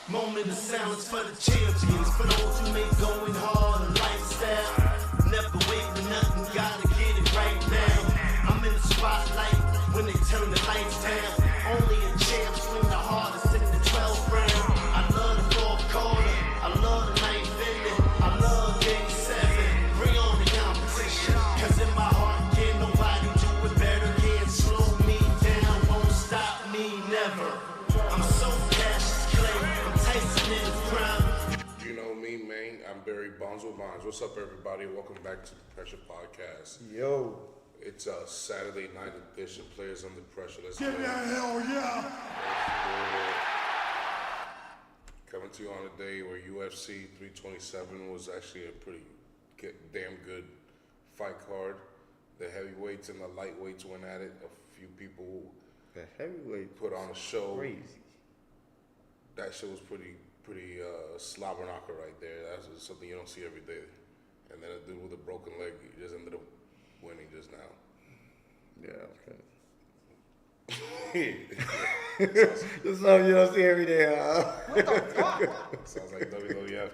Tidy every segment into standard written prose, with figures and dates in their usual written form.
Moment of silence for the champions, for those who make going hard a lifestyle. Never wait for nothing, gotta get it right now. I'm in the spotlight when they turn the lights down. Only a champ swing the hardest in the 12th round. I love the fourth quarter, I love the ninth inning, I love game 7. Bring on the competition, cause in my heart can't nobody do it better. Can't slow me down, won't stop me, never. I'm so cash clay, I'm Tyson in his prime. You know me, man. I'm Barry Bonds with Bonds. What's up, everybody? Welcome back to the Pressure Podcast. Yo. It's a Saturday night edition. Players Under Pressure. Let's Give go. me a hell yeah! Coming to you on a day where UFC 327 was actually a pretty damn good fight card. The heavyweights and the lightweights went at it. A few people The heavyweight put on a show. crazy. That show was pretty slobber knocker right there. That's just something you don't see every day. And then a dude with a broken leg just ended up winning just now. Yeah, okay. Sounds That's something you don't see every day, huh? Sounds like WWF.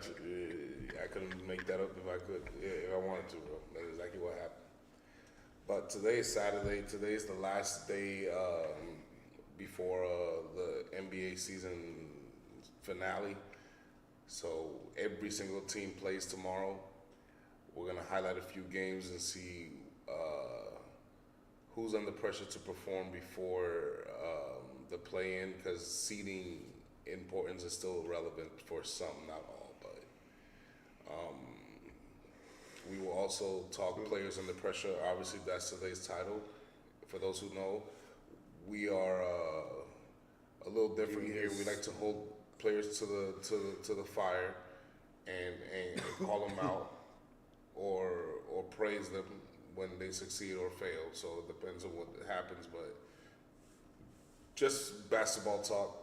I couldn't make that up if I could, if I wanted to, bro. That's exactly what happened. But today is Saturday. Today is the last day before the NBA season finale. So every single team plays tomorrow. We're gonna highlight a few games and see who's under pressure to perform before the play-in, because seeding importance is still relevant for some, not all. But we will also talk players under pressure. Obviously, that's today's title. For those who know, we are a little different here. We like to hold players to the fire and call them out or praise them when they succeed or fail. So it depends on what happens, but just basketball talk.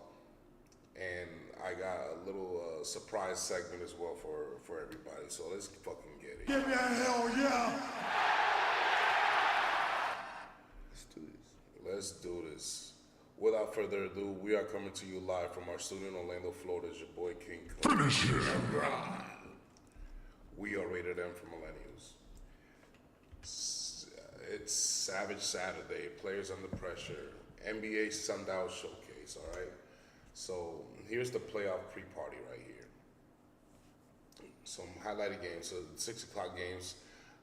And I got a little surprise segment as well for everybody. So let's fucking get it. Give me a hell yeah! Let's do this. Let's do this. Without further ado, we are coming to you live from our studio in Orlando, Florida. It's your boy King Kong. Finish it! We are Rated M for Millennials. It's Savage Saturday. Players under pressure. NBA Sundial Showcase. All right. So here's the playoff pre-party right here. Some highlighted games. So 6 o'clock games.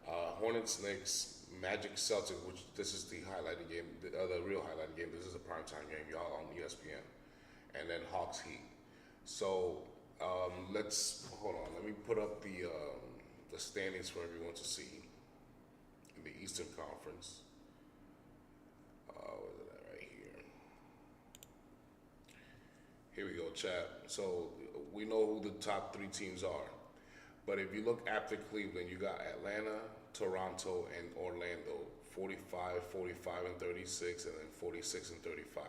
Hornets, Knicks, Magic, Celtics. Which this is the highlighted game. The real highlighted game. This is a primetime game, y'all, on ESPN. And then Hawks, Heat. So let's hold on. Let me put up the standings for everyone to see in the Eastern Conference. Where's it at right here? Here we go, chat. So we know who the top 3 teams are. But if you look after Cleveland, you got Atlanta, Toronto, and Orlando. 45, 45, and 36, and then 46 and 35.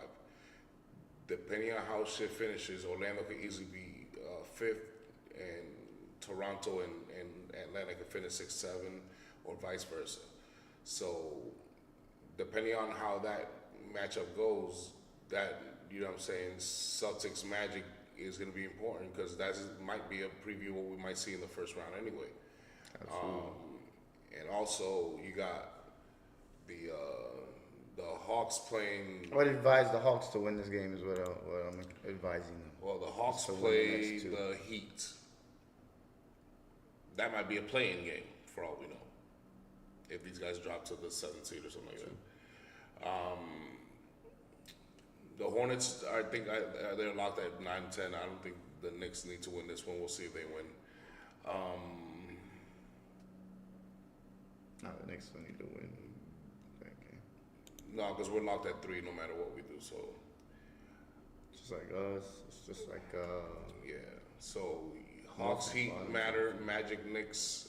Depending on how shit finishes, Orlando could easily be 5th, and Toronto and Atlanta could finish 6, 7, or vice versa. So depending on how that matchup goes, that, you know what I'm saying, Celtics Magic is going to be important, because that might be a preview of what we might see in the first round anyway. And also you got the Hawks playing. I would advise the Hawks to win this game is what I'm advising them. Well, the Hawks So win play the next 2. the Heat. That might be a play-in game for all we know, if these guys drop to the 7th seed or something like that. The Hornets, I think they're locked at 9-10. I don't think the Knicks need to win this one. We'll see if they win. No, the Knicks will need to win that game. No, because we're locked at 3 no matter what we do. So Just like us. It's just like yeah. So Hawks, Heat matter. Magic, Knicks,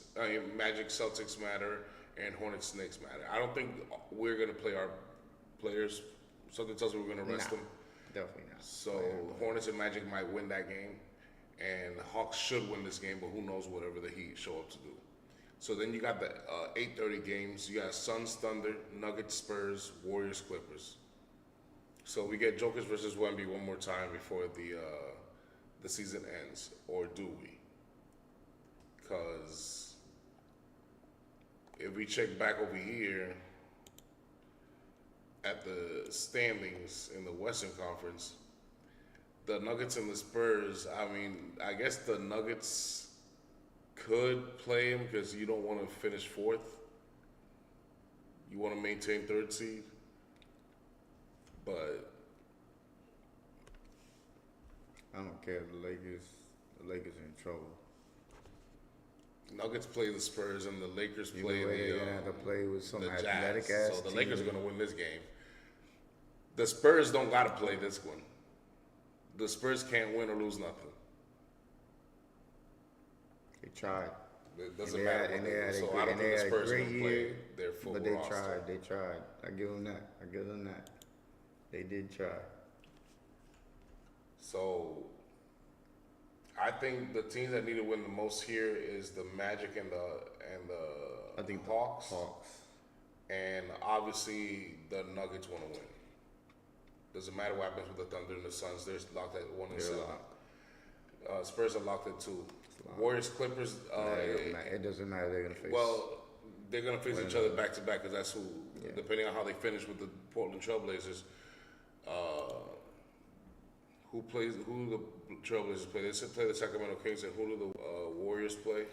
Magic, Celtics matter, and Hornets, Knicks matter. I don't think we're gonna play our players. Something tells me we're gonna rest them. Definitely not. So Hornets and Magic might win that game, and the Hawks should win this game, but who knows whatever the Heat show up to do. So then you got the 8:30 games. You got Suns, Thunder, Nuggets, Spurs, Warriors, Clippers. So we get Jokers versus Wemby one more time before the season ends, or do we? Because if we check back over here at the standings in the Western Conference, the Nuggets and the Spurs, I mean, I guess the Nuggets could play them because you don't want to finish fourth. You want to maintain third seed. But I don't care. The Lakers are in trouble. Nuggets play the Spurs and the Lakers Either play way, the they're gonna have to play with some the athletic Jazz. ass So the team. Lakers are going to win this game. The Spurs don't got to play this one. The Spurs can't win or lose nothing. They tried. It doesn't And matter. and they had a So great, I don't and think they the had a Spurs are great going to play year. their full But they roster. tried. They tried. I give them that. I give them that. They did try. So I think the teams that need to win the most here is the Magic and the I think the Hawks. Hawks. And obviously the Nuggets want to win. Doesn't matter what happens with the Thunder and the Suns. They're locked at 1 and They're 7. locked. Spurs are locked at 2. locked. Warriors, Clippers. It doesn't matter. They're gonna face. Well, they're gonna face each other back to back because that's who. Yeah. Depending on how they finish with the Portland Trailblazers, who do the Trailblazers play? They play the Sacramento Kings, and who do the Warriors play?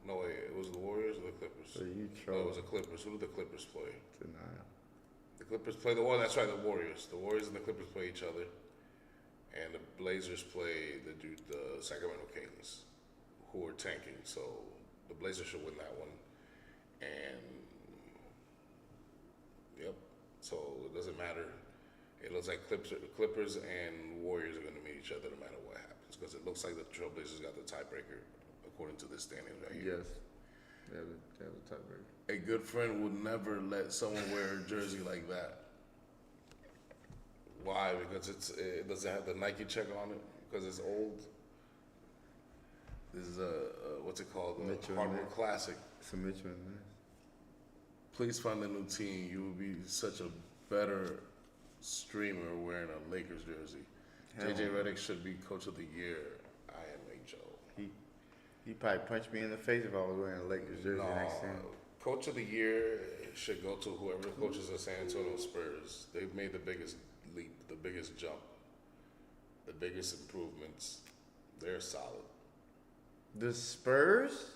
No way, it was the Warriors or the Clippers. So you No, it was troll the Clippers. Who do the Clippers play? tonight. The Clippers play the Warriors. That's right, the Warriors. The Warriors and the Clippers play each other, and the Blazers play the Sacramento Kings, who are tanking. So the Blazers should win that one. And yep. So it doesn't matter. It looks like Clippers and Warriors are going to meet each other no matter what happens because it looks like the Trailblazers got the tiebreaker according to this standing right here. Yes. They have a tiebreaker. A good friend would never let someone wear a jersey like that. Why? Because it doesn't have the Nike check on it. Because it's old. This is what's it called? Mitchell A Hardwood Ness. Classic. It's a Mitchell. Please find a new team. You would be such a better streamer wearing a Lakers jersey. Hell JJ no. Redick should be coach of the year. IMHO. He probably punched me in the face if I was wearing a Lakers jersey No, next time. coach of the year should go to whoever coaches the San Antonio Spurs. They've made the biggest leap, the biggest jump, the biggest improvements. They're solid. The Spurs?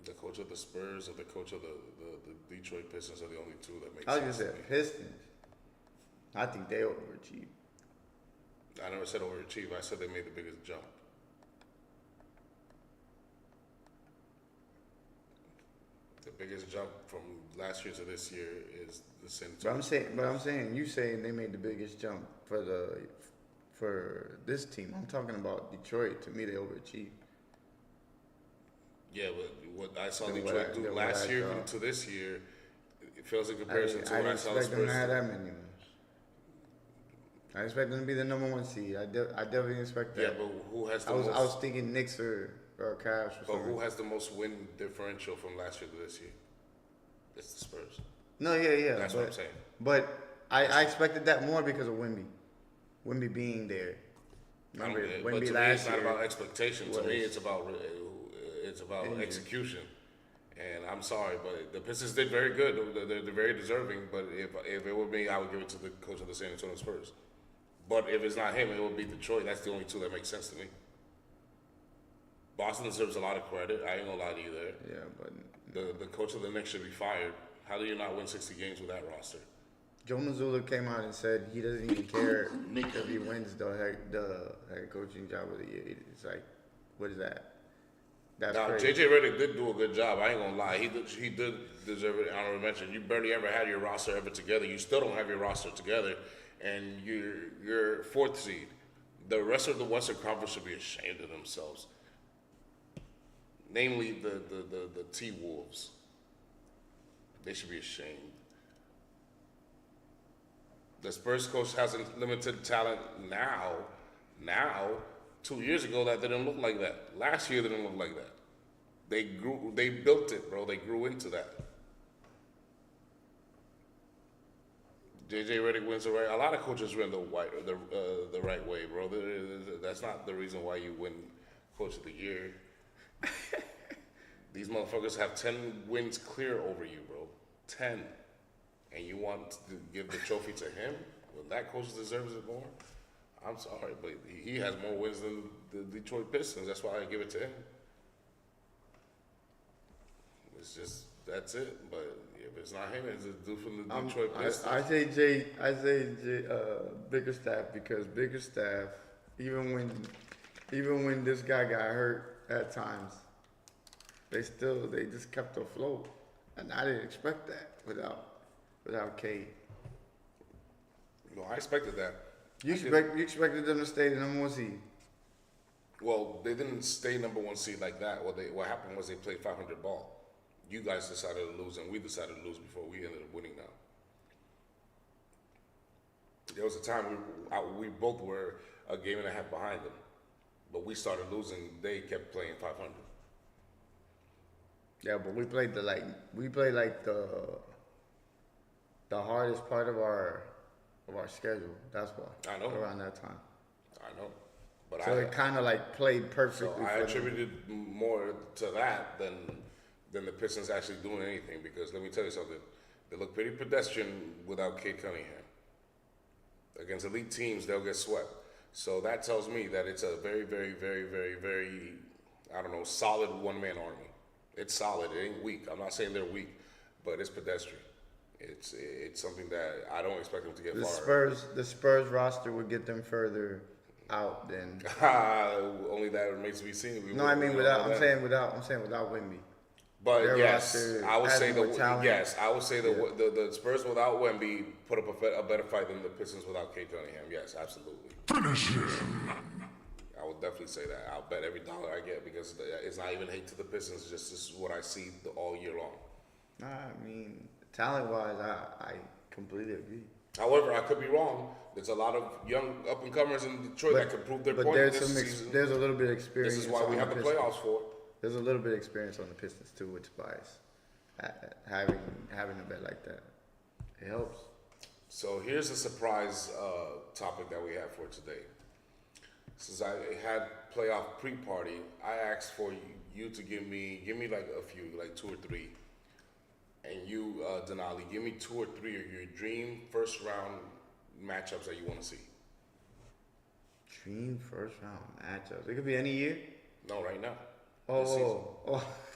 The coach of the Spurs or the coach of the Detroit Pistons are the only two that make I was sense gonna to say me. Pistons. I think they overachieved. I never said overachieve. I said they made the biggest jump. The biggest jump from last year to this year is the San But Antonio. I'm saying you saying they made the biggest jump for this team. I'm talking about Detroit. To me, they overachieved. Yeah, but what I saw Than what Detroit I- do than what last I year thought. to this year, it feels in I comparison didn't, to I what I didn't saw the expect them Spurs to have do. that many wins. I expect them to be the number one seed. I definitely didn't expect Yeah, that. but who has the I was most? thinking Knicks or Cavs or But something. who has the most win differential from last year to this year? It's the Spurs. No, yeah. That's but, what I'm saying. But I expected that more because of Wimby. Wimby being there. I don't Remember, get it. But Wimby to me, last it's not year. about expectation. To was- me, it's about Injury. execution. And I'm sorry, but the Pistons did very good. They're very deserving. But if it were me, I would give it to the coach of the San Antonio Spurs. But if it's not him, it would be Detroit. That's the only two that make sense to me. Boston deserves a lot of credit. I ain't gonna lie to you there. Yeah, but The coach of the Knicks should be fired. How do you not win 60 games with that roster? Joe Mazzulla came out and said he doesn't even care if he wins the head coaching job of the year. It's like, what is that? That's Now, crazy. JJ Redick did do a good job. I ain't gonna lie. He did deserve it. Honorable mention. You barely ever had your roster ever together. You still don't have your roster together, and you're fourth seed. The rest of the Western Conference should be ashamed of themselves. Namely, the T Wolves. They should be ashamed. The Spurs coach has limited talent now. 2 years ago, that didn't look like that. Last year, didn't look like that. They built it, bro. They grew into that. JJ Redick wins the right. A lot of coaches win the right way, bro. That's not the reason why you win Coach of the Year. These motherfuckers have 10 wins clear over you, bro. 10. And you want to give the trophy to him? Well, that coach deserves it more. I'm sorry, but he has more wins than the Detroit Pistons. That's why I give it to him. It's just, that's it. But if it's not him, it's a dude from the Detroit Pistons. I say Bickerstaff because Bickerstaff, even when this guy got hurt at times, they just kept afloat, and I didn't expect that without Cade. No, I expected that. You expected them to stay the number 1 seed. Well, they didn't stay number 1 seed like that. What happened was they played 500 ball. You guys decided to lose, and we decided to lose before we ended up winning now. There was a time we both were a game and a half behind them, but we started losing. They kept playing 500. Yeah, but we played the hardest part of our schedule. That's why. I know. Around that time. I know, but So it kind of like played perfectly. So I for them. attributed more to that than the Pistons actually doing anything, because let me tell you something. They look pretty pedestrian without Cade Cunningham. Against elite teams, they'll get swept. So that tells me that it's a very, very, very, very, very, solid one-man army. It's solid. It ain't weak. I'm not saying they're weak, but it's pedestrian. It's something that I don't expect them to get far. The Spurs roster would get them further out than. Only that remains to be seen. I'm saying without Wemby. But Their yes, roster I would has say more talent. the Spurs without Wemby put up a better fight than the Pistons without Cade Cunningham. Yes, absolutely. Finish him. I would definitely say that. I'll bet every dollar I get, because it's not even hate to the Pistons. It's just this is what I see all year long. Nah, I mean, talent-wise, I completely agree. However, I could be wrong. There's a lot of young up-and-comers in Detroit that could prove their point this season. There's a little bit of experience. This is why we on have the Pistons. playoffs for. There's a little bit of experience on the Pistons too, which bias. Having a bet like that, it helps. So here's a surprise topic that we have for today. Since I had playoff pre-party, I asked for you to give me like a few, like 2 or 3. And you, Denali, give me 2 or 3 of your dream first round matchups that you want to see. Dream first round matchups. It could be any year. No, right now. This season.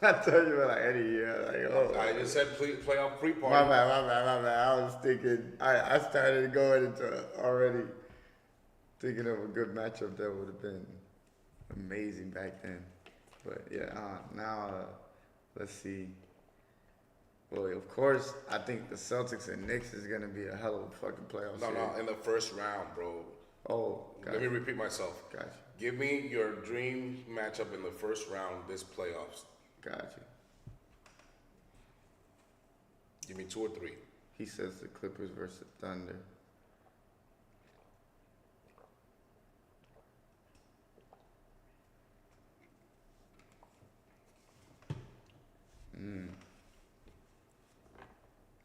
I thought you were like any year. I just said playoff pre-party. My bad. I was thinking. I started going into already thinking of a good matchup that would have been amazing back then. But yeah, now let's see. Well, of course, I think the Celtics and Knicks is gonna be a hell of a fucking playoff series. No, in the first round, bro. Oh, Let me repeat myself. Gotcha. Give me your dream matchup in the first round this playoffs. Gotcha. Give me 2 or 3. He says the Clippers versus Thunder.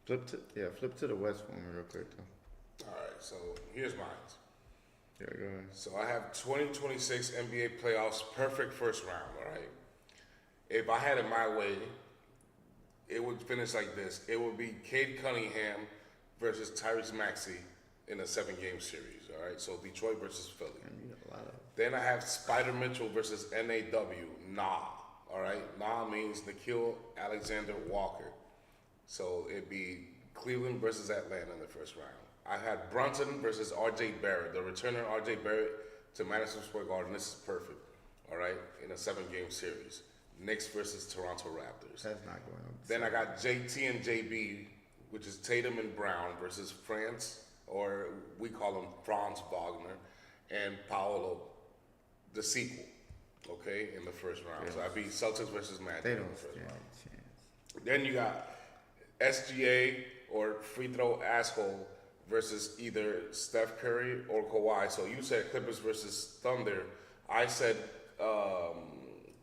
Flip to the West for me real quick though. All right, so here's mine. Yeah, go ahead. So I have 2026 NBA playoffs perfect first round, all right? If I had it my way, it would finish like this. It would be Cade Cunningham versus Tyrese Maxey in a 7-game series, all right? So Detroit versus Philly. Then I have Spider Mitchell versus NAW, all right? Nah means Nikhil Alexander Walker. So it'd be Cleveland versus Atlanta in the first round. I had Brunson versus R.J. Barrett, the returner R.J. Barrett to Madison Square Garden. This is perfect, all right, in a 7-game series. Knicks versus Toronto Raptors. That's not going on. Then I got JT and JB, which is Tatum and Brown versus France, or we call him Franz Wagner, and Paolo, the sequel, okay, in the first round. So I beat Celtics versus Magic They in don't the first stand round. a chance. Then you got SGA or free throw asshole versus either Steph Curry or Kawhi. So you said Clippers versus Thunder. I said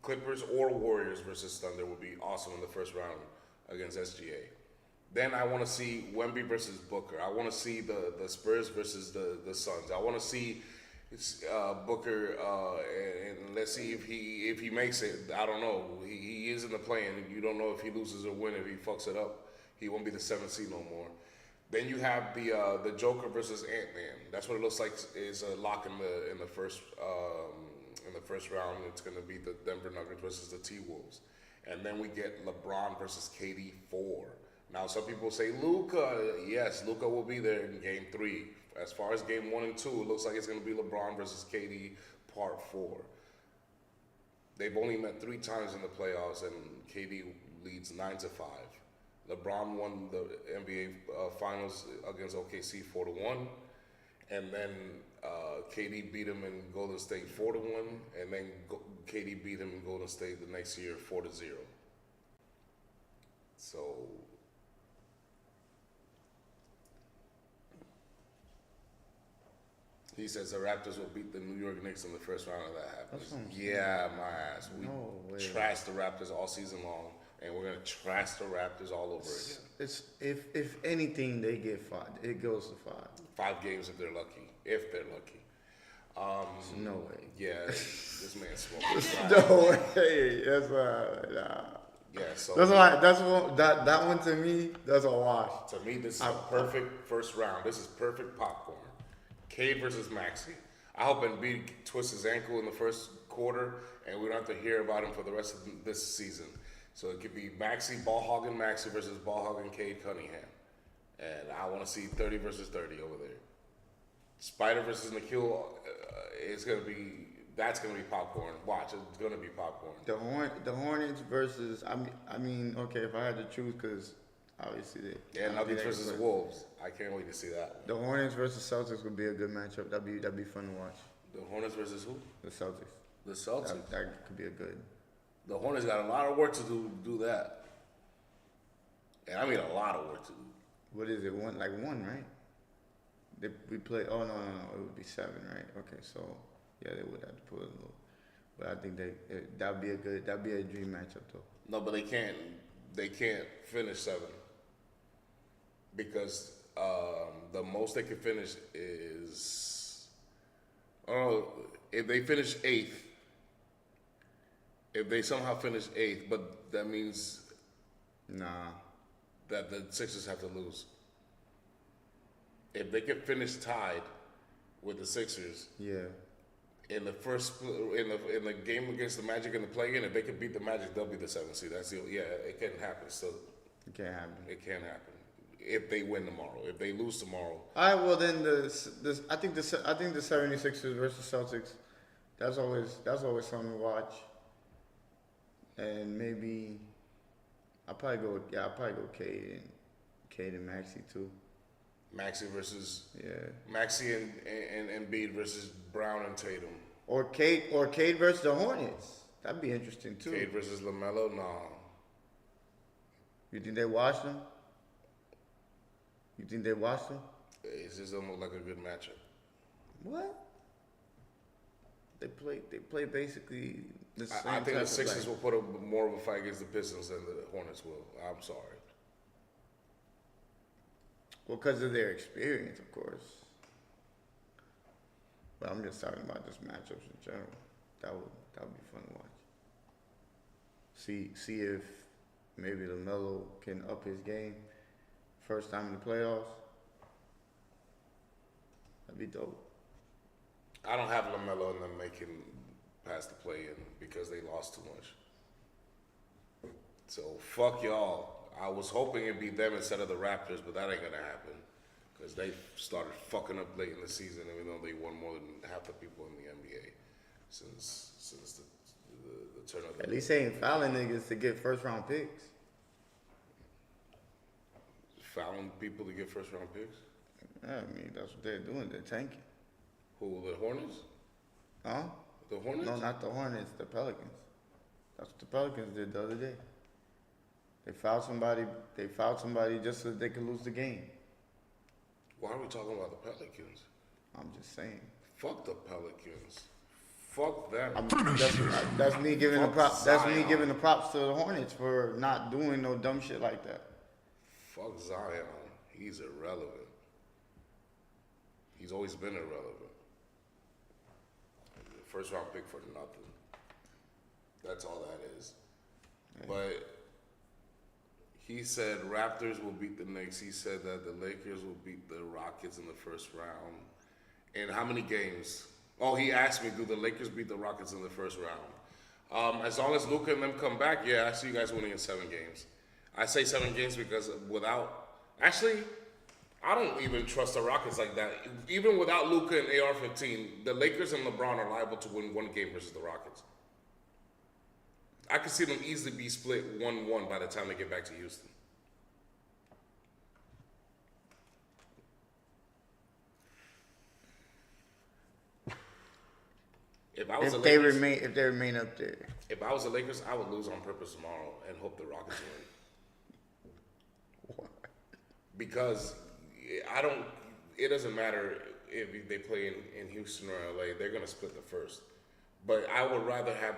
Clippers or Warriors versus Thunder would be awesome in the first round against SGA. Then I want to see Wemby versus Booker. I want to see the Spurs versus the Suns. I want to see Booker, and let's see if he makes it. I don't know. He is in the play-in. You don't know if he loses or win. If he fucks it up, he won't be the 7th seed no more. Then you have the Joker versus Ant-Man. That's what it looks like is a lock in the first round. It's going to be the Denver Nuggets versus the T-Wolves. And then we get LeBron versus KD 4. Now, some people say Luka. Yes, Luka will be there in Game 3. As far as Game 1 and 2, it looks like it's going to be LeBron versus KD Part 4. They've only met 3 times in the playoffs, and KD leads 9-5. LeBron won the NBA Finals against OKC 4-1, and then KD beat him in Golden State 4-1, and then KD beat him in Golden State the next year 4-0. So he says the Raptors will beat the New York Knicks in the first round if that happens. Yeah, my ass. We trashed the Raptors all season long, and we're gonna trash the Raptors all over again. It's if anything they get 5, it goes to 5. 5 games if they're lucky. If they're lucky. No way. Yeah, this man smoked. No way. That's why. Nah. Yeah, so That's why. That one to me. That's a wash. to me, this is a perfect first round. This is perfect popcorn. Cade versus Maxey. I hope Embiid twists his ankle in the first quarter, and we don't have to hear about him for the rest of this season. So it could be Maxey, ball hogging Maxey versus ball hogging Cade Cunningham, and I want to see 30 versus 30 over there. Spider versus Nikhil that's gonna be popcorn. Watch, it's gonna be popcorn. The Hornets versus. I mean, okay, if I had to choose, because obviously they. Yeah, Nuggets versus Wolves. I can't wait to see that. The Hornets versus Celtics would be a good matchup. That'd be fun to watch. The Hornets versus who? The Celtics. The Celtics. That could be a good. The Hornets got a lot of work to do that. And I mean a lot of work to do. What is it? One, right? We play. Oh no, it would be 7, right? Okay, so yeah, they would have to put a little. But I think that'd be a dream matchup though. No, but they can't finish 7 because the most they can finish is, I don't know, if they finish 8th. If they somehow finish 8th, but that means that the Sixers have to lose. If they can finish tied with the Sixers, yeah, in the in the game against the Magic in the play-in, if they can beat the Magic, they'll be the 7th seed. That's it can happen. So it can't happen. It can happen if they win tomorrow. If they lose tomorrow, all right. Well, then I think the 76ers versus Celtics. That's always something to watch. And maybe I'll probably go Cade and Maxey too. Maxey versus Yeah. Maxey and Embiid versus Brown and Tatum. Or Cade versus the Hornets. That'd be interesting too. Cade versus LaMelo, nah. You think they watch them? You think they watch them? It just don't look like a good matchup. What? They play basically the same. I think type the Sixers of will put up more of a fight against the Pistons than the Hornets will. I'm sorry. Well, because of their experience, of course. But I'm just talking about just matchups in general. That would be fun to watch. See if maybe LaMelo can up his game. First time in the playoffs. That'd be dope. I don't have LaMelo and them making past the play-in because they lost too much. So fuck y'all. I was hoping it'd be them instead of the Raptors, but that ain't gonna happen because they started fucking up late in the season, even though they won more than half the people in the NBA since the turn of the. At least they ain't fouling niggas to get first round picks. Fouling people to get first round picks. Yeah, I mean that's what they're doing. They're tanking. Who, the Hornets? Huh? The Hornets? No, not the Hornets. The Pelicans. That's what the Pelicans did the other day. They fouled somebody. Just so they could lose the game. Why are we talking about the Pelicans? I'm just saying. Fuck the Pelicans. Fuck them. That's me giving the Fuck props. That's me Zion. giving the props to the Hornets for not doing no dumb shit like that. Fuck Zion. He's irrelevant. He's always been irrelevant. First round pick for nothing. That's all that is. But he said Raptors will beat the Knicks. He said that the Lakers will beat the Rockets in the first round. And how many games? Oh, he asked me, do the Lakers beat the Rockets in the first round? As long as Luka and them come back, yeah, I see you guys winning in 7 games. I say 7 games because actually, I don't even trust the Rockets like that. Even without Luka and AR-15, the Lakers and LeBron are liable to win 1 game versus the Rockets. I could see them easily be split 1-1 by the time they get back to Houston. If they remain up there. If I was the Lakers, I would lose on purpose tomorrow and hope the Rockets win. Because it doesn't matter if they play in Houston or LA, they're going to split the first. But I would rather have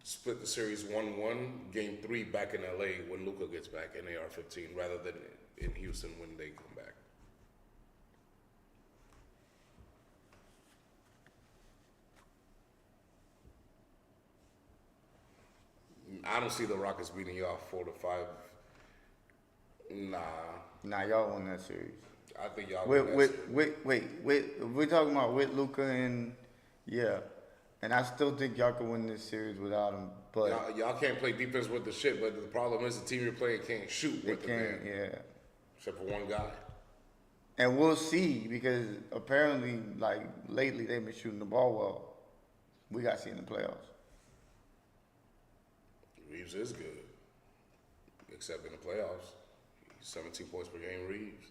split the series 1-1, game 3 back in LA when Luka gets back in AR-15 rather than in Houston when they come back. I don't see the Rockets beating you off 4-5. Nah, y'all won that series. I think y'all win that series. Wait. We're talking about with Luka and and I still think y'all can win this series without him. But y'all can't play defense with the shit. But the problem is the team you're playing can't shoot with the man. Yeah. Except for one guy. And we'll see because apparently, like lately, they've been shooting the ball well. We got to see in the playoffs. Reeves is good, except in the playoffs. 17 points per game, Reeves.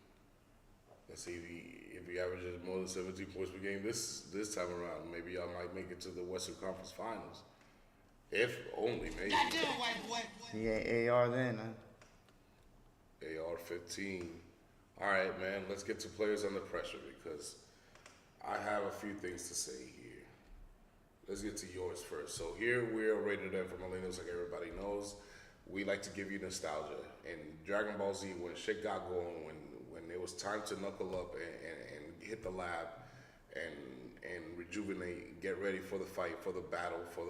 Let's see if he averages more than 17 points per game this time around. Maybe y'all might make it to the Western Conference Finals. If only, maybe. He ain't AR then, huh? AR-15. All right, man. Let's get to players under pressure because I have a few things to say here. Let's get to yours first. So here we're Rated M for Millennials, like everybody knows. We like to give you nostalgia. And Dragon Ball Z, when shit got going, when it was time to knuckle up and hit the lab and rejuvenate, get ready for the fight, for the battle, for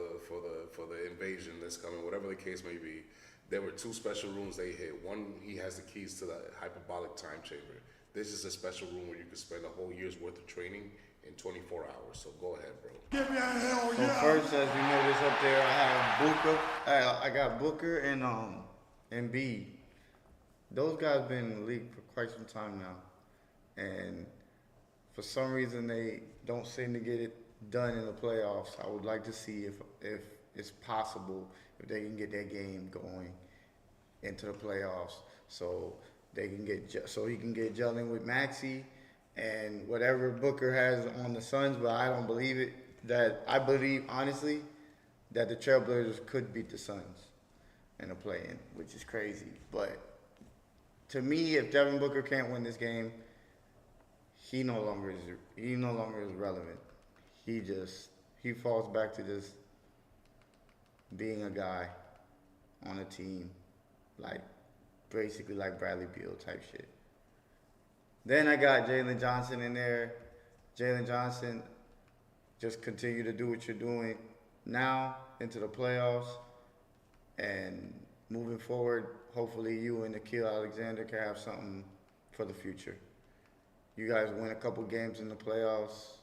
the invasion that's coming, whatever the case may be, there were 2 special rooms they hit. One, he has the keys to the hyperbolic time chamber. This is a special room where you can spend a whole year's worth of training in 24 hours. So go ahead, bro. Give me a hell So yeah. first, as you notice up there, I have Booker. I got Booker and Embiid. Those guys been in the league for quite some time now, and for some reason they don't seem to get it done in the playoffs. I would like to see if it's possible if they can get their game going into the playoffs, so they can he can get gelling with Maxey and whatever Booker has on the Suns. But I don't believe it. I believe honestly that the Trailblazers could beat the Suns in a play-in, which is crazy. But to me, if Devin Booker can't win this game, he no longer is relevant. He falls back to just being a guy on a team, basically like Bradley Beal type shit. Then I got Jalen Johnson in there. Jalen Johnson, just continue to do what you're doing now into the playoffs, and moving forward, hopefully you and Nickeil Alexander can have something for the future. You guys win a couple games in the playoffs.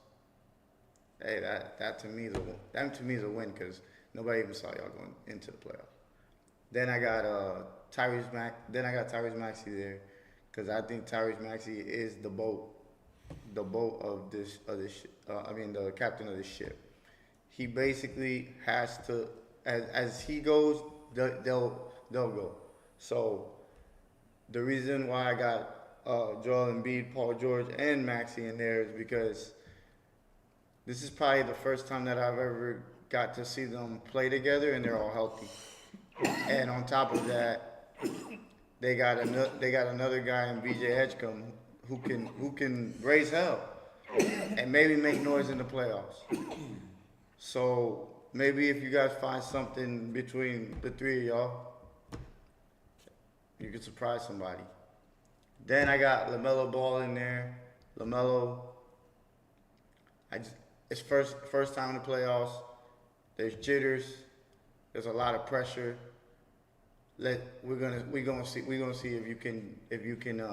Hey, that to me is a win because nobody even saw y'all going into the playoffs. Then I got Tyrese Maxey there because I think Tyrese Maxey is the captain of this ship. He basically has to, as he goes, they'll go. So the reason why I got Joel Embiid, Paul George, and Maxey in there is because this is probably the first time that I've ever got to see them play together and they're all healthy. And on top of that, they got another guy in BJ Edgecombe who can raise hell and maybe make noise in the playoffs. So maybe if you guys find something between the 3 of y'all, you could surprise somebody. Then I got LaMelo Ball in there. LaMelo, it's first time in the playoffs. There's jitters. There's a lot of pressure. We're gonna see if you can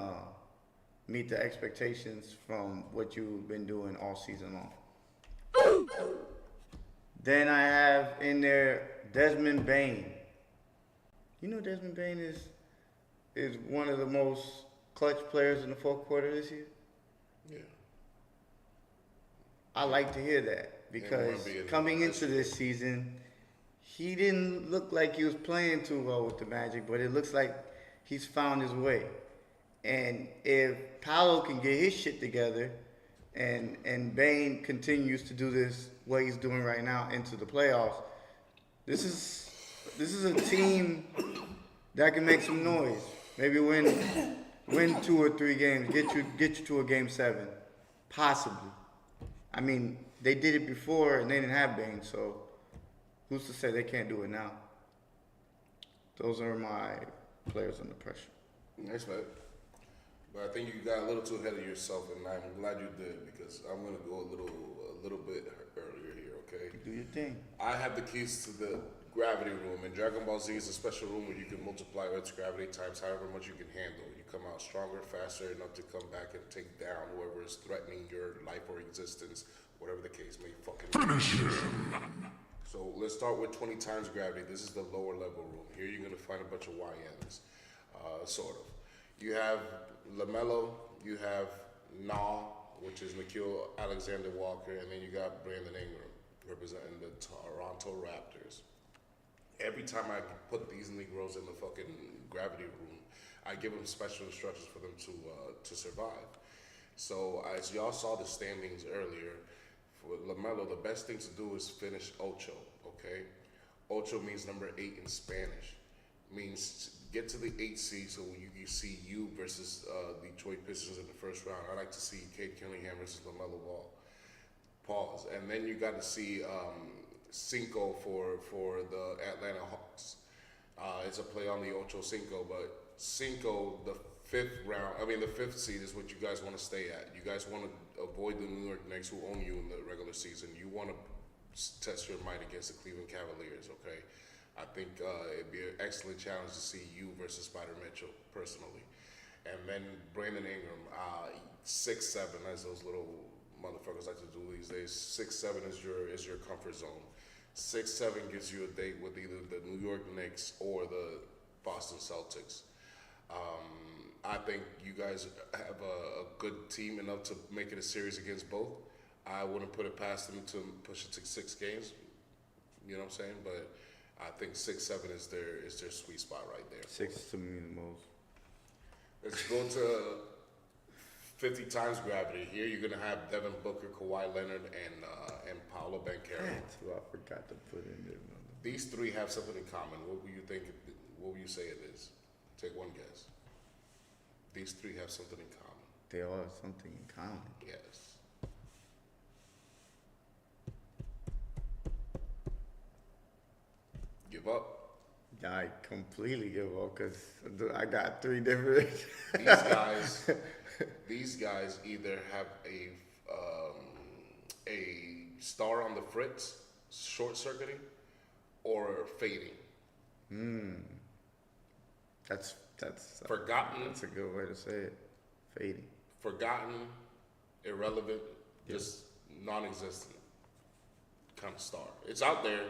meet the expectations from what you've been doing all season long. Then I have in there Desmond Bain. You know Desmond Bain is one of the most clutch players in the fourth quarter this year. Yeah. I like to hear that because coming into this season, he didn't look like he was playing too well with the Magic, but it looks like he's found his way. And if Paolo can get his shit together and Bain continues to do this, what he's doing right now into the playoffs, this is a team that can make some noise. Maybe win 2 or 3 games, get you to a game 7, possibly. I mean, they did it before and they didn't have Bain, so who's to say they can't do it now? Those are my players under pressure. Nice, man. But I think you got a little too ahead of yourself, and I'm glad you did because I'm gonna go a little bit earlier here. Okay. Do your thing. I have the keys to the gravity room, and Dragon Ball Z is a special room where you can multiply Earth's gravity times however much you can handle. You come out stronger, faster enough to come back and take down whoever is threatening your life or existence, whatever the case may fucking be. So let's start with 20 times gravity. This is the lower level room. Here you're gonna find a bunch of YNs, sort of. You have LaMelo, you have Na, which is Nikhil Alexander-Walker, and then you got Brandon Ingram representing the Toronto Raptors. Every time I put these Negroes in the fucking gravity room, I give them special instructions for them to survive. So as y'all saw the standings earlier, for LaMelo, the best thing to do is finish ocho, okay? Ocho means number 8 in Spanish. Means get to the 8th seed so you see you versus Detroit Pistons in the first round. I like to see Cade Cunningham versus LaMelo Ball. Pause. And then you got to see Cinco for the Atlanta Hawks. It's a play on the Ocho Cinco, but Cinco, the 5th seed is what you guys want to stay at. You guys want to avoid the New York Knicks who own you in the regular season. You want to test your might against the Cleveland Cavaliers, okay? I think it'd be an excellent challenge to see you versus Spider Mitchell, personally. And then Brandon Ingram, 6'7", as those little motherfuckers like to do these days. 6'7" is your comfort zone. 6'7" gives you a date with either the New York Knicks or the Boston Celtics. I think you guys have a good team enough to make it a series against both. I wouldn't put it past them to push it to 6 games. You know what I'm saying? But I think 6-7 is their sweet spot right there. 6 to me the most. Let's go to 50 times gravity. Here you're gonna have Devin Booker, Kawhi Leonard, and Paolo Banchero. That's who I forgot to put in there. These 3 have something in common. What will you think? What will you say it is? Take one guess. These 3 have something in common. They all have something in common. Yes. Give up. I completely give up because I got 3 different. These guys either have a star on the fritz, short circuiting, or fading. That's Forgotten. That's a good way to say it. Fading. Forgotten, irrelevant, just non-existent kind of star. It's out there.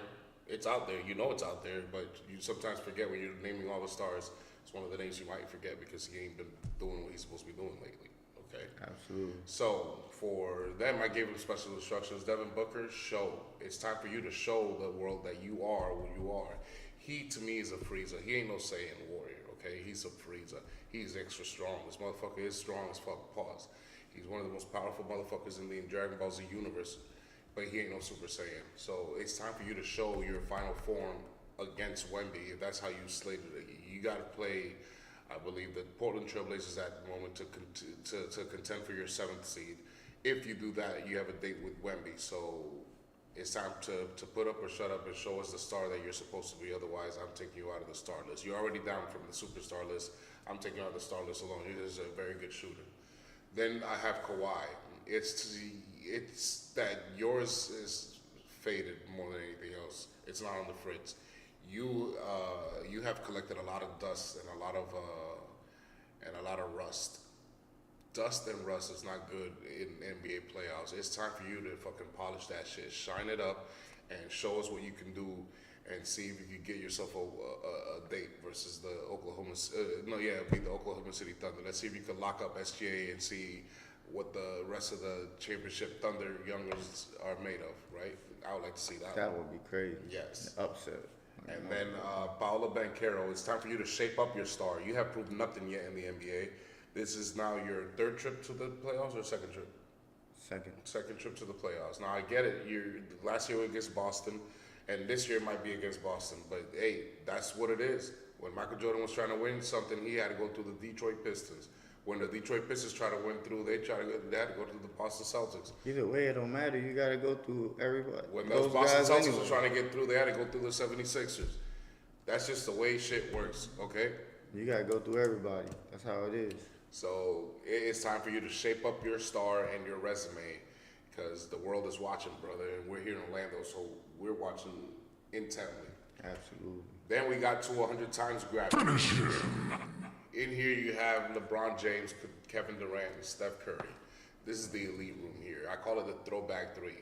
It's out there. You know it's out there, but you sometimes forget when you're naming all the stars. It's one of the names you might forget because he ain't been doing what he's supposed to be doing lately. Okay? Absolutely. So for them, I gave them special instructions. Devin Booker, show. It's time for you to show the world that you are who you are. He, to me, is a freezer. He ain't no Saiyan warrior, okay? He's a freezer. He's extra strong. This motherfucker is strong as fuck. Pause. He's one of the most powerful motherfuckers in the Dragon Ball Z universe, but he ain't no Super Saiyan. So it's time for you to show your final form against Wemby, if that's how you slated it. You got to play, I believe, the Portland Trailblazers at the moment to contend for your 7th seed. If you do that, you have a date with Wemby. So it's time to put up or shut up and show us the star that you're supposed to be. Otherwise, I'm taking you out of the star list. You're already down from the superstar list. I'm taking out the star list alone. He is a very good shooter. Then I have Kawhi. It's that yours is faded more than anything else. It's not on the fritz. You have collected a lot of dust and a lot of rust. Dust and rust is not good in NBA playoffs. It's time for you to fucking polish that shit, shine it up, and show us what you can do, and see if you can get yourself a date versus the it'd be the Oklahoma City Thunder. Let's see if you can lock up SGA and see what the rest of the championship Thunder youngers are made of, right? I would like to see that. That would be crazy. Yes. Upset. And then Paolo Banchero, it's time for you to shape up your star. You have proved nothing yet in the NBA. This is now your third trip to the playoffs or second trip? Second trip to the playoffs. Now I get it. Last year against Boston, and this year might be against Boston. But hey, that's what it is. When Michael Jordan was trying to win something, he had to go through the Detroit Pistons. When the Detroit Pistons try to win through, they had to go through the Boston Celtics. Either way, it don't matter. You got to go through everybody. When those Boston Celtics were trying to get through, they had to go through the 76ers. That's just the way shit works, okay? You got to go through everybody. That's how it is. So it's time for you to shape up your star and your resume, because the world is watching, brother, and we're here in Orlando, so we're watching intently. Absolutely. Then we got to 100 times grab. In here you have LeBron James, Kevin Durant, and Steph Curry. This is the elite room here. I call it the throwback three.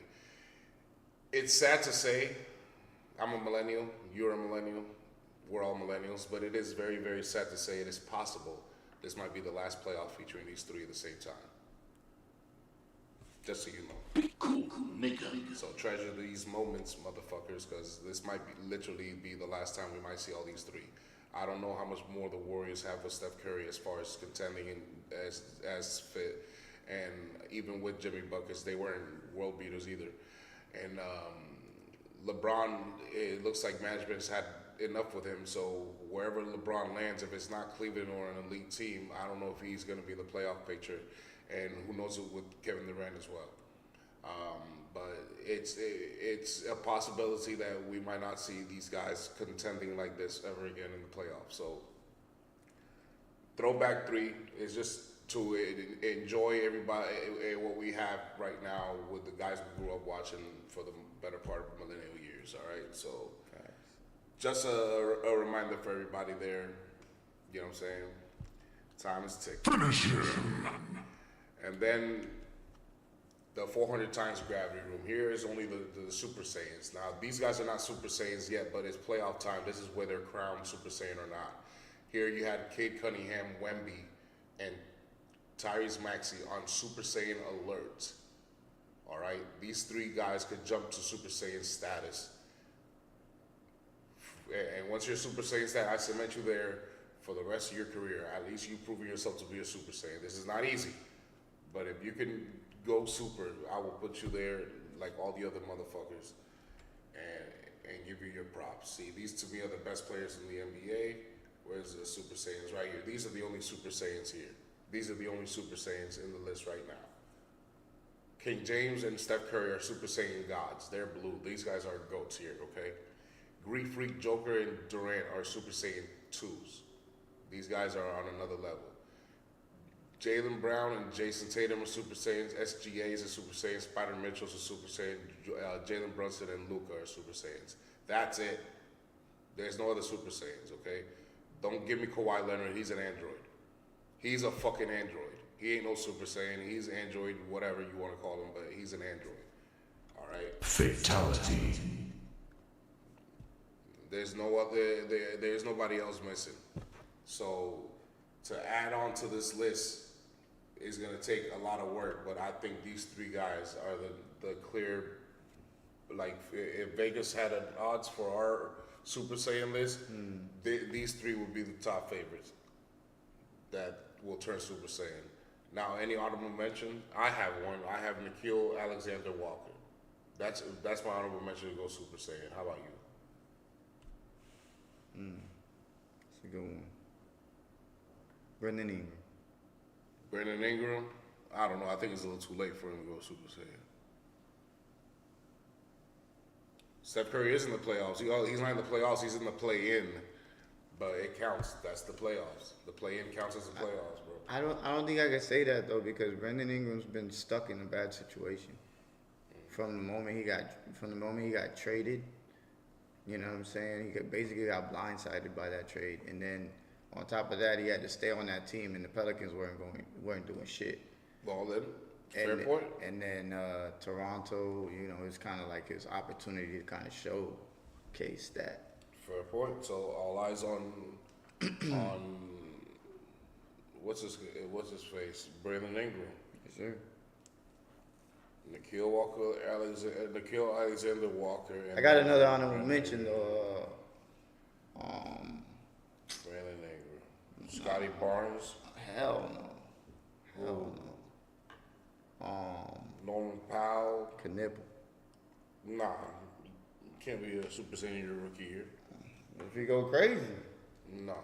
It's sad to say, I'm a millennial, you're a millennial, we're all millennials, but it is very, very sad to say it is possible this might be the last playoff featuring these three at the same time. Just so you know. Be cool, nigga. So treasure these moments, motherfuckers, because this might literally be the last time we might see all these three. I don't know how much more the Warriors have with Steph Curry as far as contending and as fit, and even with Jimmy Buckets, they weren't world beaters either. And LeBron, it looks like management's had enough with him. So wherever LeBron lands, if it's not Cleveland or an elite team, I don't know if he's going to be the playoff picture, and who knows with Kevin Durant as well. But it's a possibility that we might not see these guys contending like this ever again in the playoffs. So throwback three is just to enjoy everybody what we have right now with the guys we grew up watching for the better part of millennial years. All right, so just a reminder for everybody there. You know what I'm saying? Time is ticking. Finish him. And then the 400 times gravity room. Here is only the Super Saiyans. Now, these guys are not Super Saiyans yet, but it's playoff time. This is where they're crowned Super Saiyan or not. Here you had Cade Cunningham, Wemby, and Tyrese Maxey on Super Saiyan alert. All right? These three guys could jump to Super Saiyan status. And once you're Super Saiyan status, I cement you there for the rest of your career. At least you've proven yourself to be a Super Saiyan. This is not easy. But if you can go super, I will put you there like all the other motherfuckers and give you your props. See, these to me are the best players in the NBA. Where's the Super Saiyans right here? These are the only Super Saiyans here. These are the only Super Saiyans in the list right now. King James and Steph Curry are Super Saiyan gods. They're blue. These guys are goats here, okay? Greek Freak, Joker, and Durant are Super Saiyan 2s. These guys are on another level. Jaylen Brown and Jason Tatum are Super Saiyans. SGA is a Super Saiyan. Spider Mitchell's a Super Saiyan. Jalen Brunson and Luka are Super Saiyans. That's it. There's no other Super Saiyans, okay? Don't give me Kawhi Leonard. He's an android. He's a fucking android. He ain't no Super Saiyan. He's Android, whatever you want to call him, but he's an android. All right? Fatality. There's no other. There's nobody else missing. So to add on to this list is going to take a lot of work, but I think these three guys are the clear, like, if Vegas had an odds for our Super Saiyan list, these three would be the top favorites that will turn Super Saiyan. Now, any honorable mention? I have one. I have Nickeil Alexander Walker. That's my honorable mention to go Super Saiyan. How about you? It's a good one. Brendan Ingram. Brandon Ingram? I don't know. I think it's a little too late for him to go Super Saiyan. Steph Curry is in the playoffs. He's not in the playoffs. He's in the play-in. But it counts. That's the playoffs. The play-in counts as the playoffs, bro. I don't think I can say that though because Brandon Ingram's been stuck in a bad situation from the moment he got traded. You know what I'm saying? Basically got blindsided by that trade, and then on top of that, he had to stay on that team, and the Pelicans weren't doing shit. Well, then, fair point. And then Toronto, you know, it's kind of like his opportunity to kind of showcase that. Fair point. So all eyes on what's his face? Brandon Ingram. Yes, sir. Nikhil Alexander Walker. And I got another honorable mention though. Brandon Ingram. Scotty Barnes. Hell no. Hell no. Norman Powell. Knipple. Nah. Can't be a super senior rookie here. If he go crazy. Nah.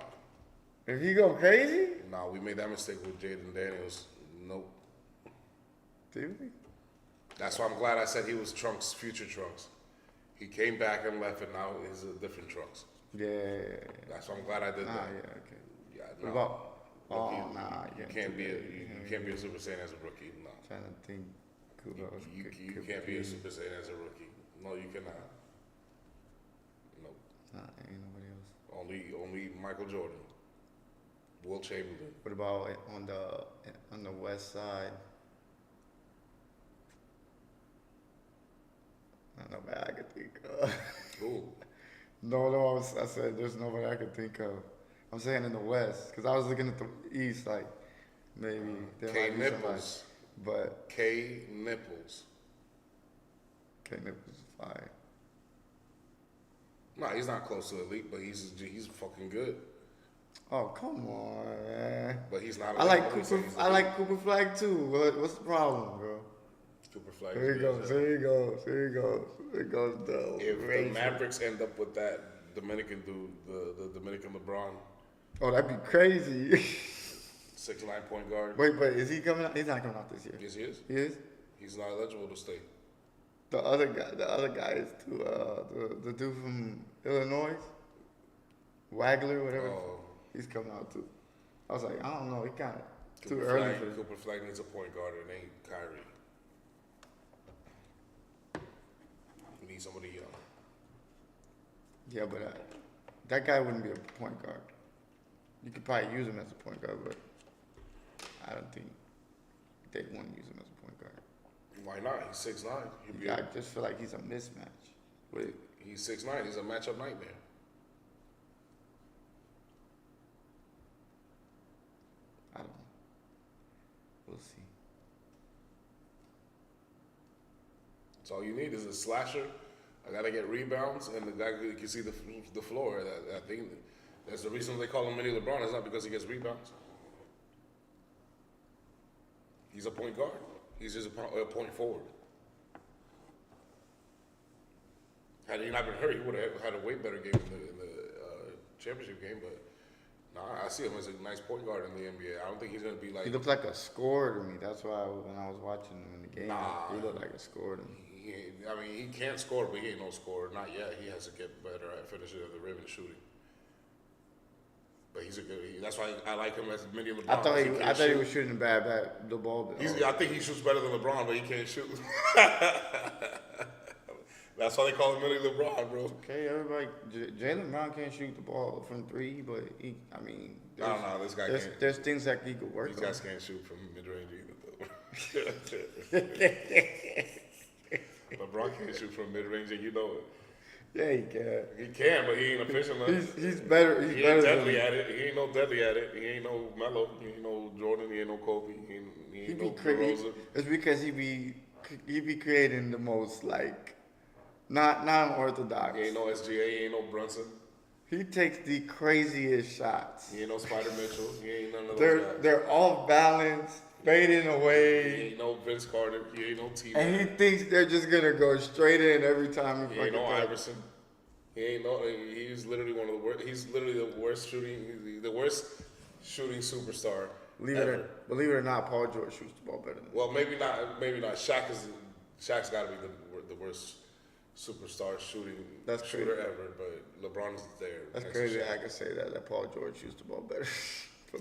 If he go crazy? Nah, we made that mistake with Jaden Daniels. Nope. Did we? That's why I'm glad I said he was Trunks, future Trunks. He came back and left, and now he's a different Trunks. Yeah. That's why I'm glad I did that. Yeah, okay. Yeah, What no. about? Rookie, Nah. you can't be a Super Saiyan as a rookie. No. Trying to think who else. You can't be a Super Saiyan as a rookie. No, you cannot. No. Nah, ain't nobody else. Only Michael Jordan. Will Chamberlain. What about on the west side? Nobody I could think of. Ooh. No, I said there's nobody I could think of. I'm saying in the west, because I was looking at the east, like maybe there K might be somebody. Nipples. But K Nipples. K Nipples is fire. No, he's not close to elite, but he's fucking good. Oh come on, man. But he's not. I like elite. Cooper. I like Cooper Flag too. What's the problem, bro? Cooper Flag. Here he goes. Here he goes. Here he goes. Here goes the. If the race. Mavericks end up with that Dominican dude, the Dominican LeBron, Oh, that'd be crazy. 6'9" point guard. Wait, but is he coming out? He's not coming out this year. Yes, he is. He is. He's not eligible to stay. The other guy is too. The dude from Illinois, Wagler, whatever. Oh. He's coming out too. I was like, I don't know. He kind of too Cooper early Flag, for this. Cooper Flag needs a point guard, and it ain't Kyrie. We need somebody young. Yeah, but that guy wouldn't be a point guard. You could probably use him as a point guard, but I don't think they want to use him as a point guard. Why not? He's 6'9". He'd be I just feel like he's a mismatch. With, He's 6'9". He's a matchup nightmare. I don't know. We'll see. That's all you need is a slasher. I gotta get rebounds, and the guy who can see the floor. I think that's the reason they call him Mini LeBron. It's not because he gets rebounds. He's a point guard. He's just a point forward. Had he not been hurt, he would have had a way better game in the championship game. But nah, I see him as a nice point guard in the NBA. I don't think he's gonna be like. He looked like a scorer to me. That's why when I was watching him in the game, Nah. he looked like a scorer to me. He can't score, but he ain't no scorer. Not yet. He has to get better at finishing at the rim and shooting. But he's a good. That's why I like him as mini LeBron. I thought can't he shoot. was shooting the ball. I think he shoots better than LeBron, but he can't shoot. That's why they call him mini LeBron, bro. Okay, everybody. Jaylen Brown can't shoot the ball from three, but I I don't know. This guy can't. there's things that he could work These on. guys can't shoot from mid-range either, though. LeBron can't shoot from mid-range, and you know it. Yeah, he can. He can, but he ain't efficient enough. He's better. He's He better ain't than deadly at it. He ain't no deadly at it. He ain't no Melo. He ain't no Jordan. He ain't no Kobe. He ain't no DeRozan. It's because he be creating the most like non-orthodox. He ain't no SGA. He ain't no Brunson. He takes the craziest shots. He ain't no Spider Mitchell. He ain't none of those guys. They're off balance, fading He away, ain't no Vince Carter. He ain't no T. and he thinks they're just gonna go straight in every time he He ain't no fucking Iverson. He ain't no. He's literally one of the worst. He's literally the worst shooting superstar. Believe ever. it or not, Paul George shoots the ball better than him. Well, maybe not. Maybe not. Shaq's got to be the worst superstar shooter crazy. ever, but LeBron's there. That's next to crazy. Shaq. I can say that Paul George shoots the ball better.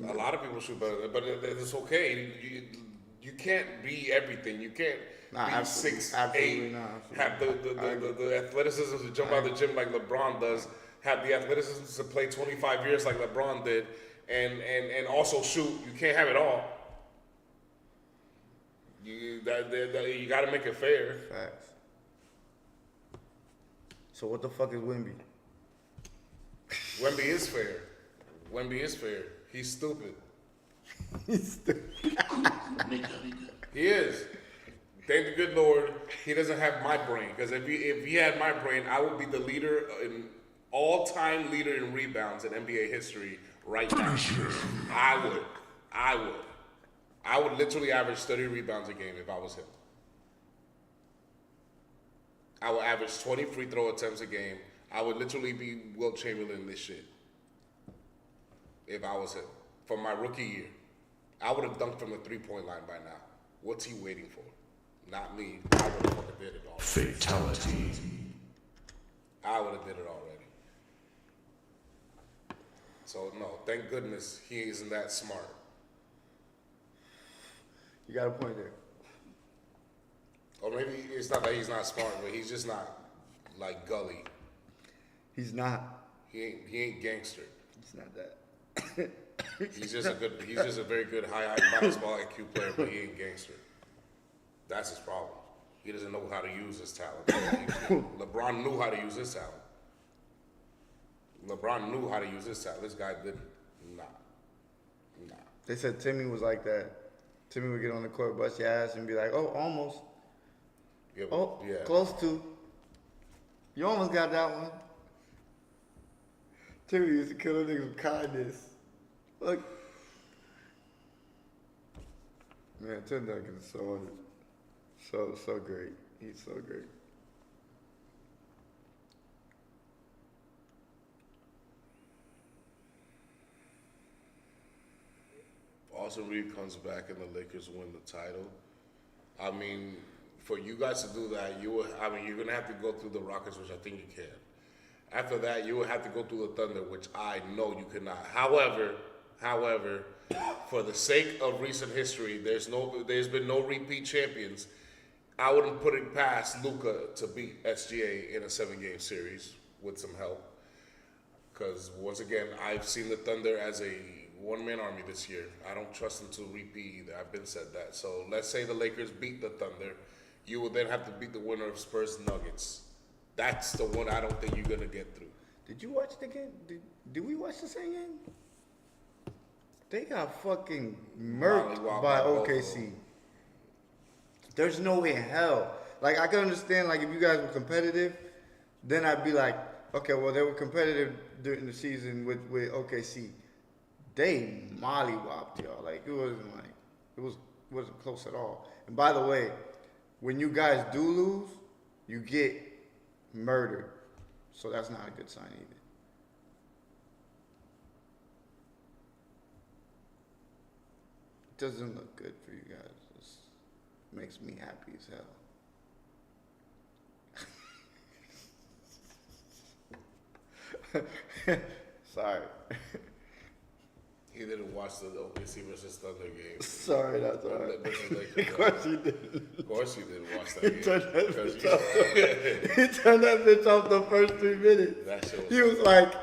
A lot of people shoot better, but it's okay. You can't be everything. You can't Nah, be absolutely- 6'8", absolutely not, absolutely. have the athleticism to jump out of the gym like LeBron does, have the athleticism to play 25 years like LeBron did, and also shoot. You can't have it all. You got to make it fair. Facts. So what the fuck is Wemby? Wemby is fair. Wemby is fair. He's stupid. He is. Thank the good Lord, he doesn't have my brain. Because if he had my brain, I would be the leader all-time leader in rebounds in NBA history right now. I would literally average 30 rebounds a game if I was him. I would average 20 free throw attempts a game. I would literally be Wilt Chamberlain in this shit if I was him. For my rookie year, I would have dunked from the three-point line by now. What's he waiting for? Not me. I would have fucking did it already. Fatality. I would have did it already. So no, thank goodness he isn't that smart. You got a point there. Or maybe it's not that he's not smart, but he's just not like Gully. He's not. He ain't gangster. He's not that. He's just a very good high basketball IQ player, but he ain't gangster. That's his problem. He doesn't know how to use his talent. LeBron knew how to use his talent. LeBron knew how to use his talent. This guy didn't. Nah. They said Timmy was like that. Timmy would get on the court, bust your ass, and be like, "Oh, almost. Yeah, but, Oh, yeah. close to. You almost got that one." Timmy used to kill a nigga with kindness. Look. Man, Tim Duncan is so great. He's so great. Austin Reed comes back and the Lakers win the title. I mean, for you guys to do that, you're gonna have to go through the Rockets, which I think you can. After that, you will have to go through the Thunder, which I know you cannot. However, for the sake of recent history, there's been no repeat champions. I wouldn't put it past Luka to beat SGA in a 7-game series with some help. Because once again, I've seen the Thunder as a one-man army this year. I don't trust them to repeat either. I've been said that. So let's say the Lakers beat the Thunder. You will then have to beat the winner of Spurs Nuggets. That's the one I don't think you're going to get through. Did you watch the game? Did we watch the same game? They got fucking murked Molly by Wop, OKC. There's no way in hell. Like, I can understand, like, if you guys were competitive, then I'd be like, okay, well, they were competitive during the season with OKC. They mollywopped y'all. Like, it wasn't close at all. And by the way, when you guys do lose, you get murdered. So that's not a good sign either. It doesn't look good for you guys. It makes me happy as hell. Sorry. He didn't watch the OKC versus Thunder game. Sorry, that's all right. Of course you didn't. Of course you didn't watch that He game. turned that Because bitch off. He turned that bitch off the first 3 minutes. That shit was- He was like,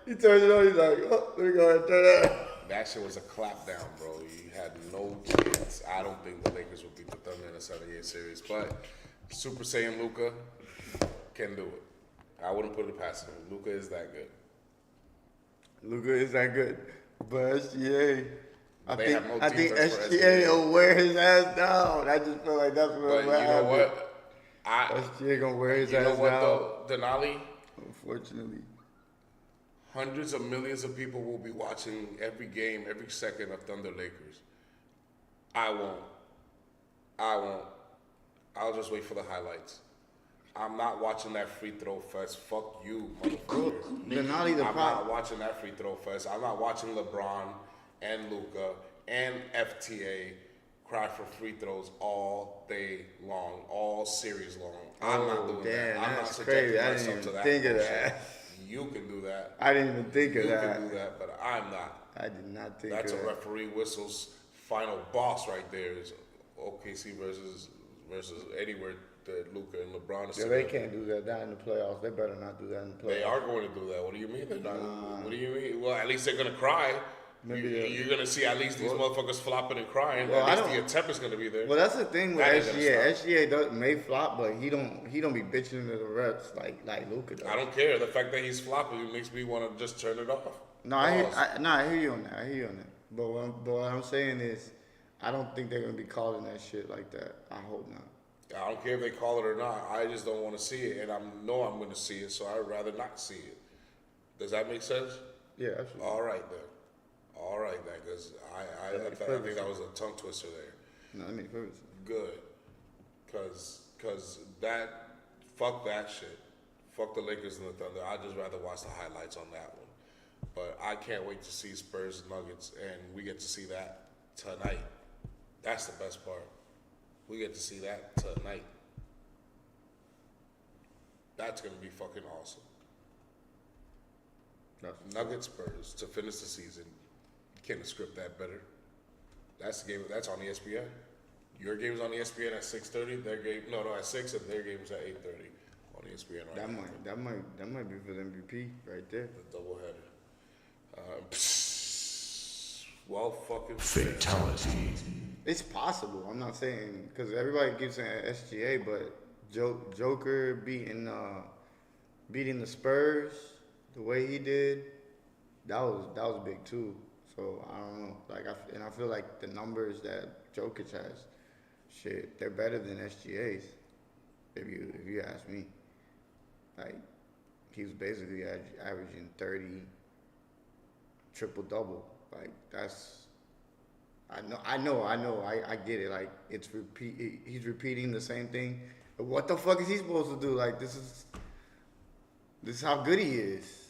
he turned it on. He's like, oh, let me go ahead and turn that off. That shit was a clap down, bro. You had no chance. I don't think the Lakers would beat the Thunder in a 7-game series, but Super Saiyan Luka can do it. I wouldn't put it past him. Luka is that good. Luka is that good, but SGA, I They think have no I think defense for SGA SGA. will wear his ass down. I just feel like that's what But will you know happen. what? SGA gonna wear his You know ass what down. though, Denali? Unfortunately, Hundreds of millions of people will be watching every game, every second of Thunder Lakers. I won't. I'll just wait for the highlights. I'm not watching that free throw fest. Fuck you, motherfucker. Denali the I'm problem. not watching that free throw fest. I'm not watching LeBron and Luka and FTA cry for free throws all day long, all series long. I'm not doing that. damn, I'm not that's subjecting crazy. I myself didn't to even that think of bullshit. that. You can do that. I didn't even think of You that. can do that, but I'm not. I did not think That's of a that. referee whistle's final boss right there. Is OKC versus anywhere that Luka and LeBron is. Yeah, they can't do that. Not in the playoffs. They better not do that in the playoffs. They are going to do that. What do you mean they're not? What do you mean? Well, at least they're going to cry. Maybe You're going to see at least these motherfuckers flopping and crying. Well, at I least the don't- attempt is going to be there. Well, that's the thing with That ain't gonna SGA. stop. SGA may flop, but he don't be bitching to the refs like Luka does. I don't care. The fact that he's flopping makes me want to just turn it off. No, I hear you on that. I hear you on that. But what I'm saying is, I don't think they're gonna be calling that shit like that. I hope not. I don't care if they call it or not. I just don't want to see it, and I know I'm going to see it, so I'd rather not see it. Does that make sense? Yeah, absolutely. All right then, because I think that was a tongue twister there. No, that makes perfect sense. Good, because that, fuck that shit. Fuck the Lakers and the Thunder. I'd just rather watch the highlights on that one. But I can't wait to see Spurs Nuggets, and we get to see that tonight. That's the best part. We get to see that tonight. That's gonna be fucking awesome. Nuggets Spurs to finish the season. You can't script that better. That's the game. That's on ESPN. Your game's on ESPN at 6:30. Their game, no, at 6, and their game's at 8:30 on ESPN. Right That now. might be for the MVP right there. The doubleheader. Well, fucking Fatality. It's possible. I'm not saying because everybody keeps saying SGA, but Joker beating the Spurs the way he did, that was big too. So I don't know. I feel like the numbers that Jokic has, shit, they're better than SGA's. If you ask me, like he was basically averaging 30 triple double. Like that's. I know. I get it. Like he's repeating the same thing. What the fuck is he supposed to do? Like this is how good he is.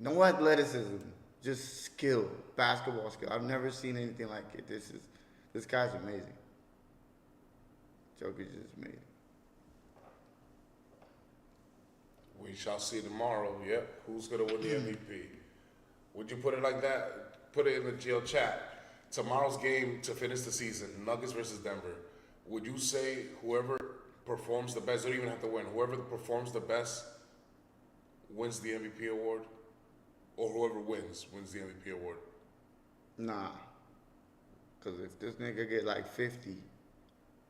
No athleticism, just skill, basketball skill. I've never seen anything like it. This guy's amazing. Jokic is amazing. We shall see tomorrow. Yep. Who's gonna win the MVP? Would you put it like that? Put it in the jail chat. Tomorrow's game to finish the season, Nuggets versus Denver. Would you say whoever performs the best, don't even have to win, whoever performs the best wins the MVP award? Or whoever wins the MVP award? Nah. Because if this nigga get like 50,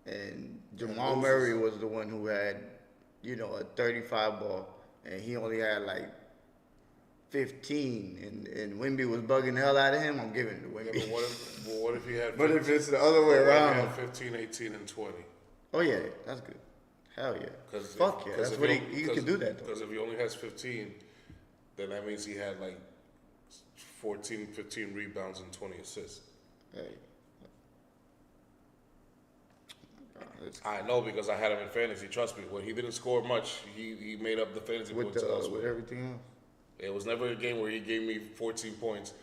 and Jamal loses. Murray was the one who had, a 35 ball, and he only had like 15, and Wemby was bugging the hell out of him, I'm giving it to Yeah, Wemby. but what if he had 15, But if it's the other way what if he around, had 15, 18, and 20? oh yeah, that's good. Hell yeah. 'Cause Fuck if- yeah, 'cause that's if what he he don't- can do that though. Because if he only has 15, then that means he had like 14, 15 rebounds and 20 assists. Hey. It's I know because I had him in fantasy. Trust me, when he didn't score much, he made up the fantasy with points with elsewhere. everything else. It was never a game where he gave me 14 points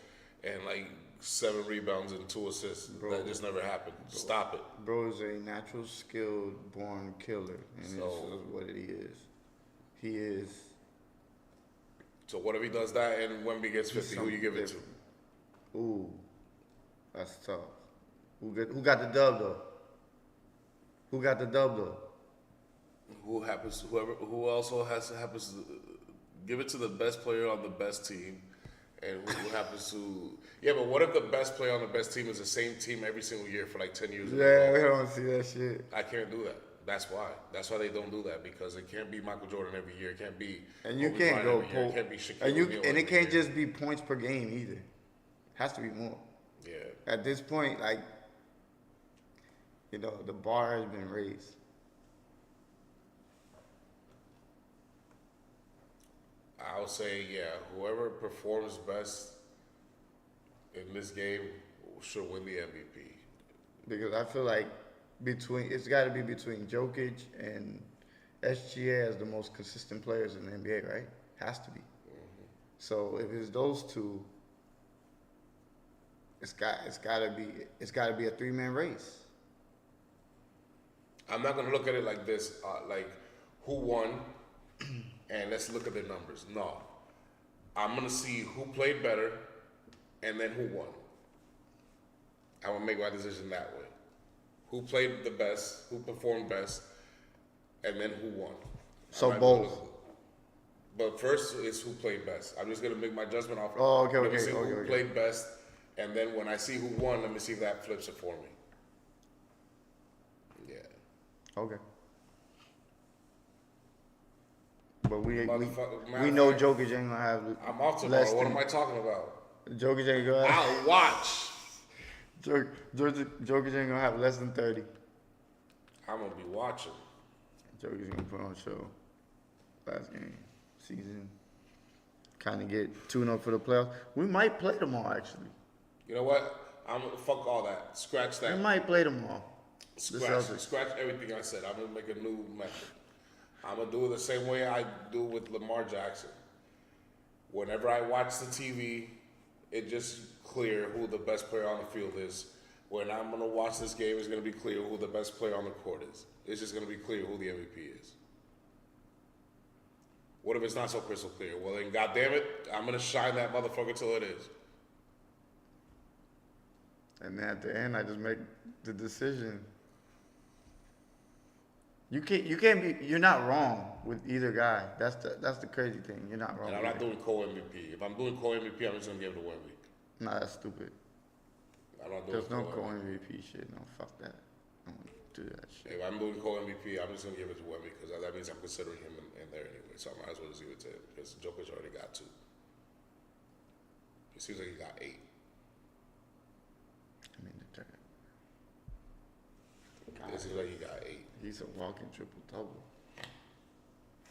and like 7 rebounds and 2 assists. Bro. That just never happened. Stop it. Bro is a natural skilled born killer, and So- this is what he is. He is. So what if he does that and Wemby gets He's 50? Who you give it to? something Ooh, that's tough. Who got the dub though? Who got the dub though? Who also happens to give it to the best player on the best team, and who happens to but what if the best player on the best team is the same team every single year for like 10 years? in a Yeah, row? we don't see that shit. I can't do that. That's why. That's why they don't do that, because it can't be Michael Jordan every year. It can't be And you Kobe can't Bryant go every year. It can't be Shaquille and O'Neal it every can't year. just be points per game either. Has to be more. Yeah. At this point, like, the bar has been raised. I would say, whoever performs best in this game should win the MVP. Because I feel like it's got to be between Jokic and SGA as the most consistent players in the NBA, right? Has to be. So if it's those two, it's gotta be a 3-man race. I'm not gonna look at it like this, like who won, and let's look at the numbers. No, I'm gonna see who played better, and then who won. I'm gonna make my decision that way. Who played the best, who performed best, and then who won. So I'm not both. gonna- But first is who played best. I'm just gonna make my judgment off. Oh, okay, let me okay, see okay, who okay. played best, and then when I see who won, let me see if that flips it for me. Yeah. Okay. But we Matter know of fact, Jokic ain't gonna have I'm off less tomorrow. What than- am I talking about? Jokic ain't gonna have, I'll watch. Jokic ain't gonna have less than 30. I'm gonna be watching. Jokic's gonna put on a show. Last game, season. Kind of get tuned up for the playoffs. We might play tomorrow, actually. You know what? I'm fuck all that. Scratch that. We might play tomorrow. Scratch everything I said. I'm gonna make a new method. I'm gonna do it the same way I do with Lamar Jackson. Whenever I watch the TV, it just clear who the best player on the field is. When I'm gonna watch this game, it's gonna be clear who the best player on the court is. It's just gonna be clear who the MVP is. What if it's not so crystal clear? Well then, goddamn it, I'm gonna shine that motherfucker till it is. And then at the end, I just make the decision. You're not wrong with either guy. That's the crazy thing. You're not wrong. And I'm with not either. doing co-MVP. If I'm doing co-MVP, I'm just gonna give it to Wemby. Nah, that's stupid. I'm not doing There's no co-MVP. co-MVP shit. No, fuck that. I don't do that shit. If I'm doing co-MVP, I'm just gonna give it to Wemby because that means I'm considering him in there anyway. So I might as well just give it to him because Jokic already got 2. It seems like he got 8. I mean, It seems like he got 8. he's a walking triple double.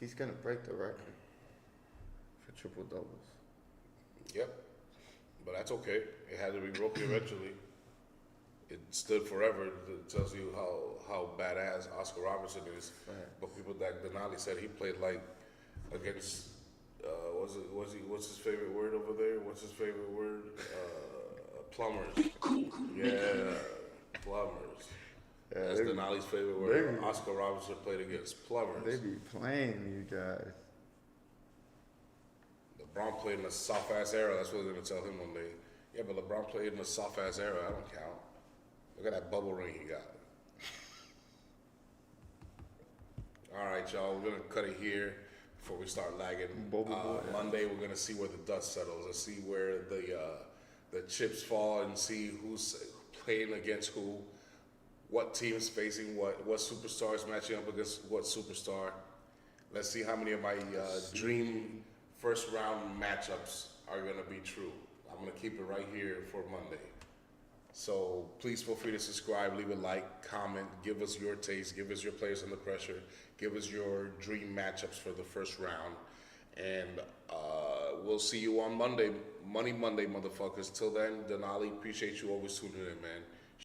He's gonna break the record for triple doubles. Yep. But that's okay. It had to be broken eventually. It stood forever. It tells you how badass Oscar Robertson is. Right. But people that Denali said he played like against what's his favorite word over there? What's his favorite word? Plumbers. Yeah, plumbers. Yeah, That's they- Denali's favorite word. they- Oscar Robertson played against plumbers. They be playing these guys. LeBron played in a soft ass era. That's what they're gonna tell him one day. Yeah, but LeBron played in a soft ass era. I don't count. Look at that bubble ring he got. All right, y'all. We're gonna cut it here before we start lagging. Bubble boy. Monday, we're gonna see where the dust settles. Let's see where the chips fall and see who's playing against who. What team's facing what superstars matching up against what superstar. Let's see how many of my dream first round matchups are gonna be true. I'm gonna keep it right here for Monday. So please feel free to subscribe, leave a like, comment, give us your taste, give us your players under pressure, give us your dream matchups for the first round. And we'll see you on Monday. Money Monday, motherfuckers. Till then, Denali, appreciate you always tuning in, man.